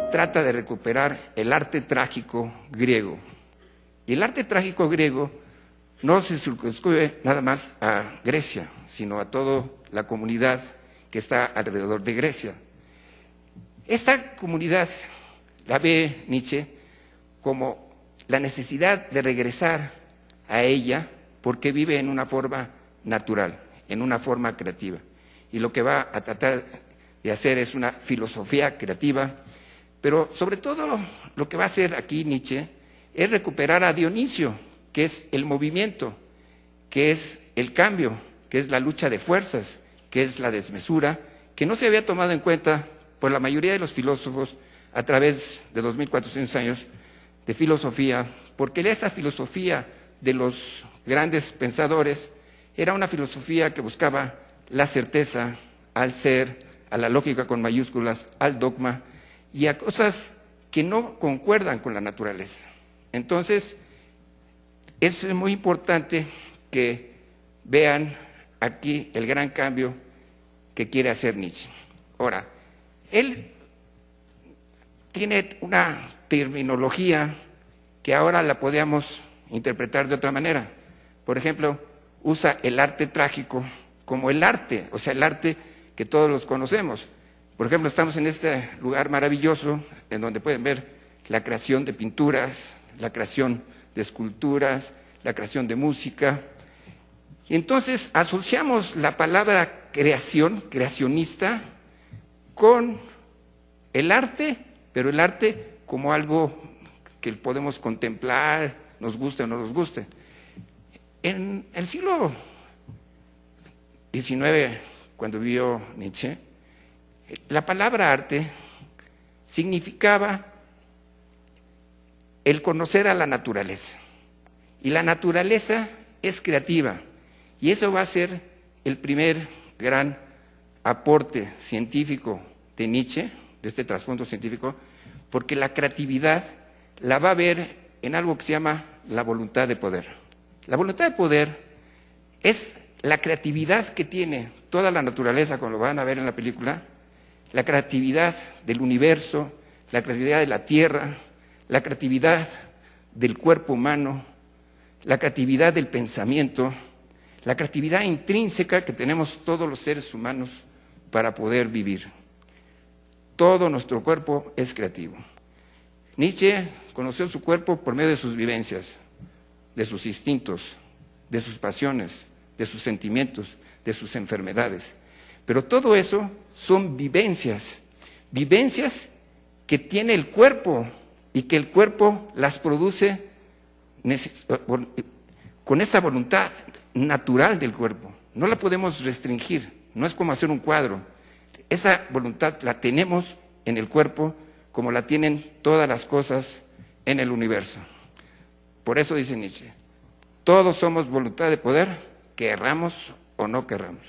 Trata de recuperar el arte trágico griego. Y el arte trágico griego no se circunscribe nada más a Grecia, sino a toda la comunidad que está alrededor de Grecia. Esta comunidad la ve Nietzsche como la necesidad de regresar a ella porque vive en una forma natural, en una forma creativa. Y lo que va a tratar de hacer es una filosofía creativa. Pero sobre todo lo que va a hacer aquí Nietzsche es recuperar a Dionisio, que es el movimiento, que es el cambio, que es la lucha de fuerzas, que es la desmesura, que no se había tomado en cuenta por la mayoría de los filósofos a través de 2400 años de filosofía, porque esa filosofía de los grandes pensadores era una filosofía que buscaba la certeza al ser, a la lógica con mayúsculas, al dogma, y a cosas que no concuerdan con la naturaleza. Entonces, eso es muy importante que vean aquí el gran cambio que quiere hacer Nietzsche. Ahora, él tiene una terminología que ahora la podríamos interpretar de otra manera. Por ejemplo, usa el arte trágico como el arte, o sea, el arte que todos los conocemos. Por ejemplo, estamos en este lugar maravilloso en donde pueden ver la creación de pinturas, la creación de esculturas, la creación de música. Y entonces asociamos la palabra creación, creacionista, con el arte, pero el arte como algo que podemos contemplar, nos guste o no nos guste. En el siglo XIX, cuando vivió Nietzsche, la palabra arte significaba el conocer a la naturaleza. Y la naturaleza es creativa. Y eso va a ser el primer gran aporte científico de Nietzsche, de este trasfondo científico, porque la creatividad la va a ver en algo que se llama la voluntad de poder. La voluntad de poder es la creatividad que tiene toda la naturaleza, como lo van a ver en la película, la creatividad del universo, la creatividad de la tierra, la creatividad del cuerpo humano, la creatividad del pensamiento, la creatividad intrínseca que tenemos todos los seres humanos para poder vivir. Todo nuestro cuerpo es creativo. Nietzsche conoció su cuerpo por medio de sus vivencias, de sus instintos, de sus pasiones, de sus sentimientos, de sus enfermedades. Pero todo eso son vivencias, vivencias que tiene el cuerpo y que el cuerpo las produce con esta voluntad natural del cuerpo. No la podemos restringir, no es como hacer un cuadro. Esa voluntad la tenemos en el cuerpo como la tienen todas las cosas en el universo. Por eso dice Nietzsche, todos somos voluntad de poder, querramos o no querramos.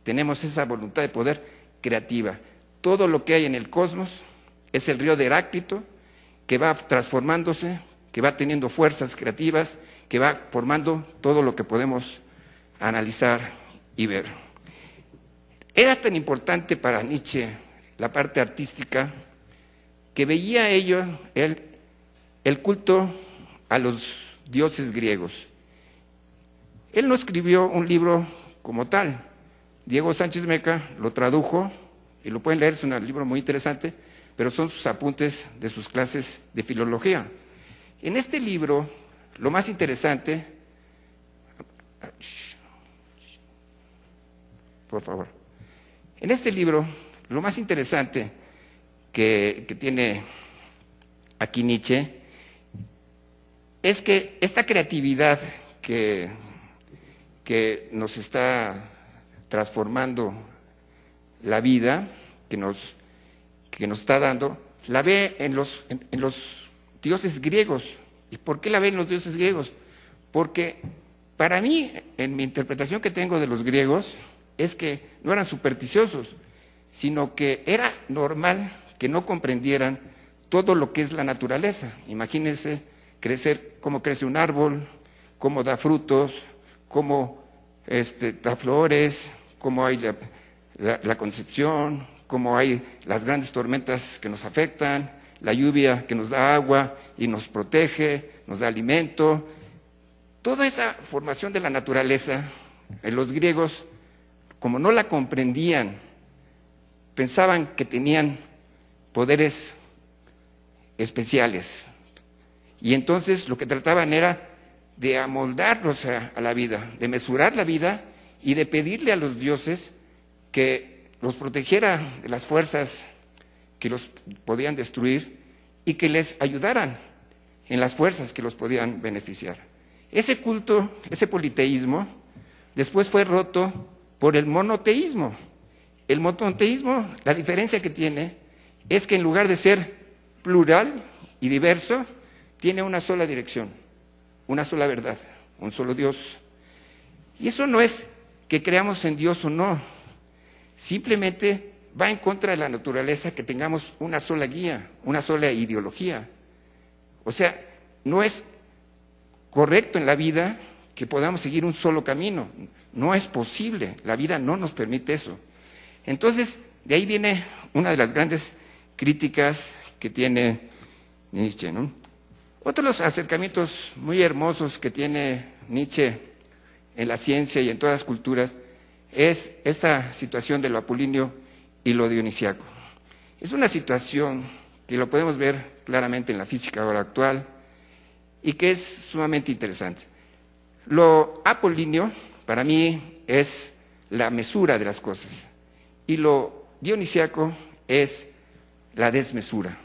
Tenemos esa voluntad de poder creativa. Todo lo que hay en el cosmos es el río de Heráclito que va transformándose, que va teniendo fuerzas creativas, que va formando todo lo que podemos analizar y ver. Era tan importante para Nietzsche la parte artística que veía ello el culto a los dioses griegos. Él no escribió un libro como tal. Diego Sánchez Meca lo tradujo y lo pueden leer, es un libro muy interesante, pero son sus apuntes de sus clases de filología. En este libro, lo más interesante, por favor, en este libro, lo más interesante que tiene aquí Nietzsche es que esta creatividad que nos está transformando la vida que nos está dando, la ve en los dioses griegos. ¿Y por qué la ve en los dioses griegos? Porque para mí, en mi interpretación que tengo de los griegos, es que no eran supersticiosos, sino que era normal que no comprendieran todo lo que es la naturaleza. Imagínense cómo crece un árbol, cómo da frutos, cómo da flores, cómo hay la concepción, cómo hay las grandes tormentas que nos afectan, la lluvia que nos da agua y nos protege, nos da alimento. Toda esa formación de la naturaleza, los griegos, como no la comprendían, pensaban que tenían poderes especiales. Y entonces lo que trataban era de amoldarlos a la vida, de mesurar la vida y de pedirle a los dioses que los protegiera de las fuerzas que los podían destruir y que les ayudaran en las fuerzas que los podían beneficiar. Ese culto, ese politeísmo, después fue roto por el monoteísmo. El monoteísmo, la diferencia que tiene es que en lugar de ser plural y diverso, tiene una sola dirección, una sola verdad, un solo Dios. Y eso no es que creamos en Dios o no, simplemente va en contra de la naturaleza que tengamos una sola guía, una sola ideología. O sea, no es correcto en la vida que podamos seguir un solo camino. No es posible, la vida no nos permite eso. Entonces, de ahí viene una de las grandes críticas que tiene Nietzsche, ¿no? Otro de los acercamientos muy hermosos que tiene Nietzsche en la ciencia y en todas las culturas es esta situación de lo apolíneo y lo dionisiaco. Es una situación que lo podemos ver claramente en la física ahora actual y que es sumamente interesante. Lo apolíneo, para mí, es la mesura de las cosas y lo dionisiaco es la desmesura.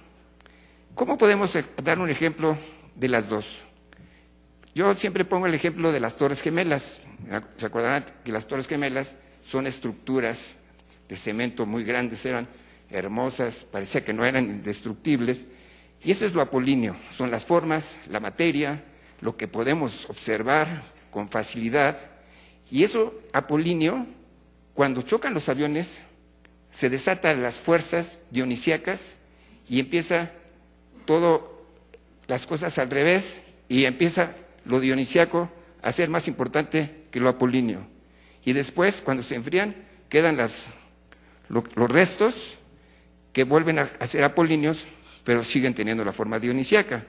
¿Cómo podemos dar un ejemplo de las dos? Yo siempre pongo el ejemplo de las Torres Gemelas. ¿Se acordarán que las Torres Gemelas son estructuras de cemento muy grandes, eran hermosas, parecía que no eran indestructibles? Y eso es lo apolíneo, son las formas, la materia, lo que podemos observar con facilidad. Y eso apolíneo, cuando chocan los aviones, se desatan las fuerzas dionisíacas y empieza todo las cosas al revés y empieza lo dionisíaco a ser más importante que lo apolíneo. Y después, cuando se enfrían, quedan los restos que vuelven a ser apolíneos, pero siguen teniendo la forma dionisíaca.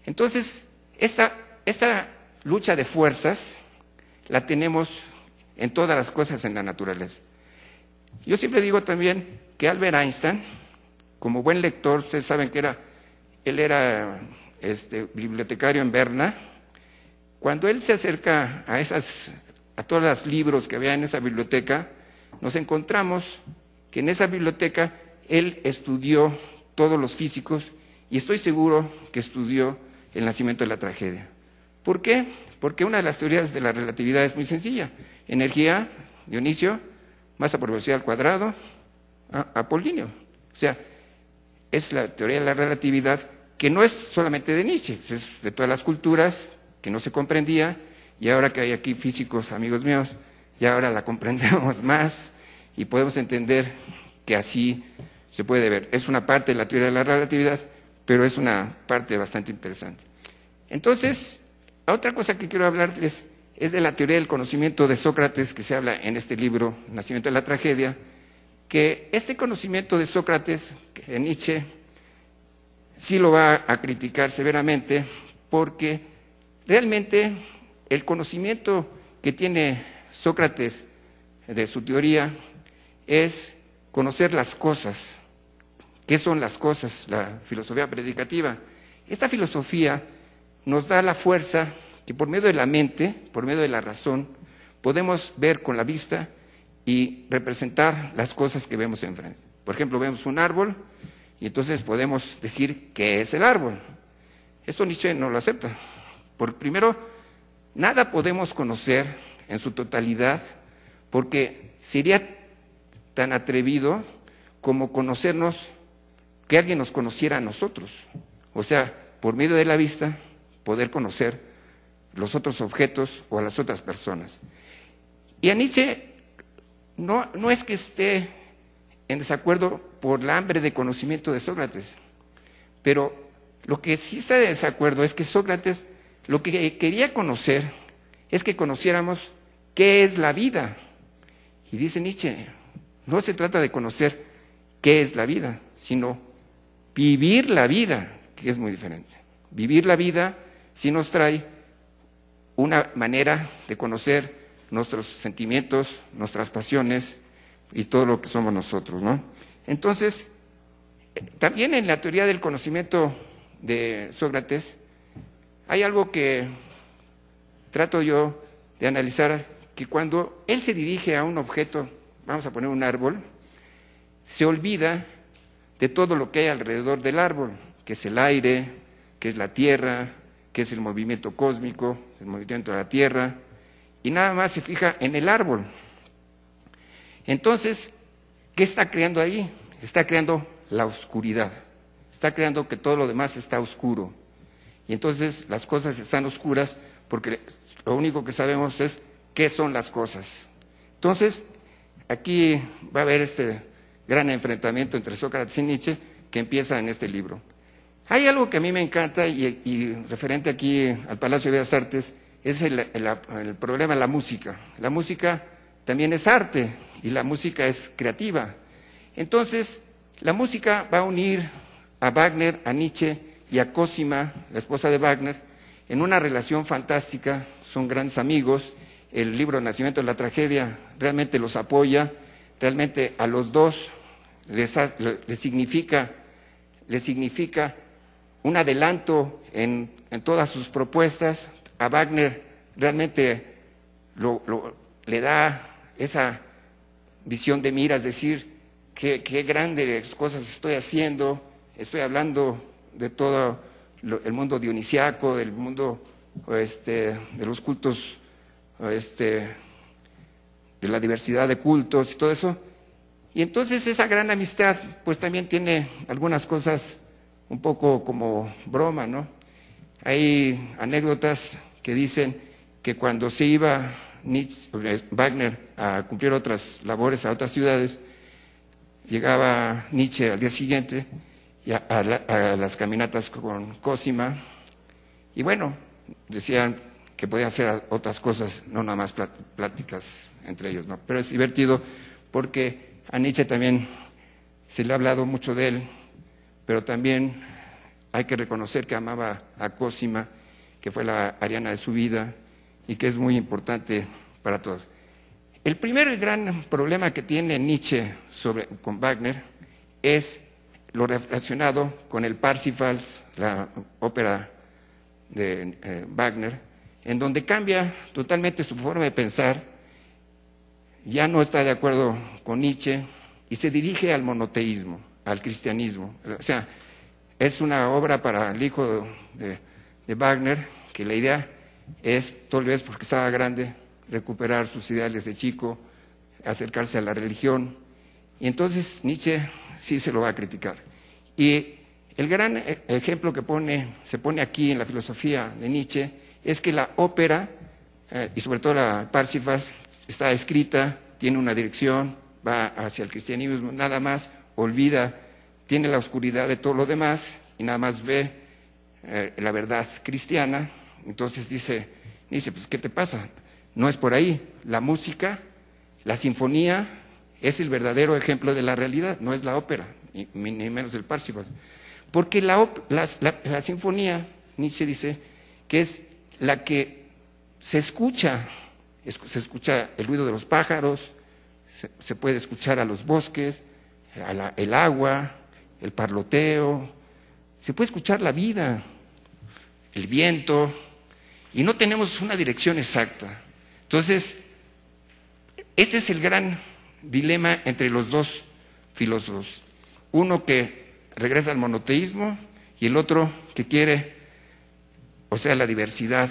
Entonces, esta lucha de fuerzas la tenemos en todas las cosas en la naturaleza. Yo siempre digo también que Albert Einstein, como buen lector, ustedes saben que él era bibliotecario en Berna. Cuando él se acerca a todos los libros que había en esa biblioteca, nos encontramos que en esa biblioteca él estudió todos los físicos y estoy seguro que estudió el nacimiento de la tragedia. ¿Por qué? Porque una de las teorías de la relatividad es muy sencilla. Energía, Dionisio, masa por velocidad al cuadrado, apolíneo. O sea, es la teoría de la relatividad que no es solamente de Nietzsche, es de todas las culturas, que no se comprendía, y ahora que hay aquí físicos, amigos míos, ya ahora la comprendemos más y podemos entender que así se puede ver. Es una parte de la teoría de la relatividad, pero es una parte bastante interesante. Entonces, otra cosa que quiero hablarles es de la teoría del conocimiento de Sócrates, que se habla en este libro, Nacimiento de la Tragedia, que este conocimiento de Sócrates, que Nietzsche sí lo va a criticar severamente, porque realmente el conocimiento que tiene Sócrates de su teoría es conocer las cosas. ¿Qué son las cosas? La filosofía predicativa. Esta filosofía nos da la fuerza que por medio de la mente, por medio de la razón, podemos ver con la vista y representar las cosas que vemos enfrente. Por ejemplo, vemos un árbol y entonces podemos decir qué es el árbol. Esto Nietzsche no lo acepta. Por primero, nada podemos conocer en su totalidad porque sería tan atrevido como conocernos, que alguien nos conociera a nosotros. O sea, por medio de la vista, poder conocer los otros objetos o a las otras personas. Y a Nietzsche no es que esté en desacuerdo por la hambre de conocimiento de Sócrates, pero lo que sí está de desacuerdo es que Sócrates lo que quería conocer es que conociéramos qué es la vida. Y dice Nietzsche, no se trata de conocer qué es la vida, sino vivir la vida, que es muy diferente. Vivir la vida sí nos trae una manera de conocer nuestros sentimientos, nuestras pasiones y todo lo que somos nosotros, ¿no? Entonces, también en la teoría del conocimiento de Sócrates hay algo que trato yo de analizar, que cuando él se dirige a un objeto, vamos a poner un árbol, se olvida de todo lo que hay alrededor del árbol, que es el aire, que es la tierra, que es el movimiento cósmico, el movimiento de la tierra, y nada más se fija en el árbol. Entonces, ¿qué está creando ahí? Está creando la oscuridad, está creando que todo lo demás está oscuro. Y entonces las cosas están oscuras porque lo único que sabemos es qué son las cosas. Entonces, aquí va a haber este gran enfrentamiento entre Sócrates y Nietzsche que empieza en este libro. Hay algo que a mí me encanta y referente aquí al Palacio de Bellas Artes, es el problema de la música. La música también es arte y la música es creativa. Entonces, la música va a unir a Wagner, a Nietzsche y a Cosima, la esposa de Wagner, en una relación fantástica, son grandes amigos. El libro Nacimiento de la Tragedia realmente los apoya, realmente a los dos les significa un adelanto en todas sus propuestas. A Wagner realmente le da esa visión de miras, decir qué grandes cosas estoy haciendo, estoy hablando de todo el mundo dionisiaco, del mundo de los cultos, de la diversidad de cultos y todo eso. Y entonces esa gran amistad pues también tiene algunas cosas un poco como broma, ¿no? Hay anécdotas que dicen que cuando se iba Wagner a cumplir otras labores a otras ciudades, llegaba Nietzsche al día siguiente y a las caminatas con Cosima, y bueno, decían que podían hacer otras cosas, no nada más pláticas entre ellos, ¿no? Pero es divertido porque a Nietzsche también se le ha hablado mucho de él, pero también hay que reconocer que amaba a Cosima, que fue la ariana de su vida y que es muy importante para todos. El primer gran problema que tiene Nietzsche con Wagner es lo relacionado con el Parsifal, la ópera de Wagner, en donde cambia totalmente su forma de pensar, ya no está de acuerdo con Nietzsche y se dirige al monoteísmo, al cristianismo. O sea, es una obra para el hijo de Wagner, que la idea es, tal vez porque estaba grande, recuperar sus ideales de chico, acercarse a la religión, y entonces Nietzsche sí se lo va a criticar. Y el gran ejemplo que se pone aquí en la filosofía de Nietzsche es que la ópera, y sobre todo la Parsifal, está escrita, tiene una dirección, va hacia el cristianismo, nada más, olvida, tiene la oscuridad de todo lo demás y nada más ve la verdad cristiana. Entonces dice, pues ¿qué te pasa? No es por ahí. La música, la sinfonía es el verdadero ejemplo de la realidad, no es la ópera, ni menos el Parsifal. Porque la sinfonía, Nietzsche dice, que es la que se escucha el ruido de los pájaros, se puede escuchar a los bosques, el agua, el parloteo, se puede escuchar la vida, el viento, y no tenemos una dirección exacta. Entonces, este es el gran dilema entre los dos filósofos. Uno que regresa al monoteísmo y el otro que quiere, o sea, la diversidad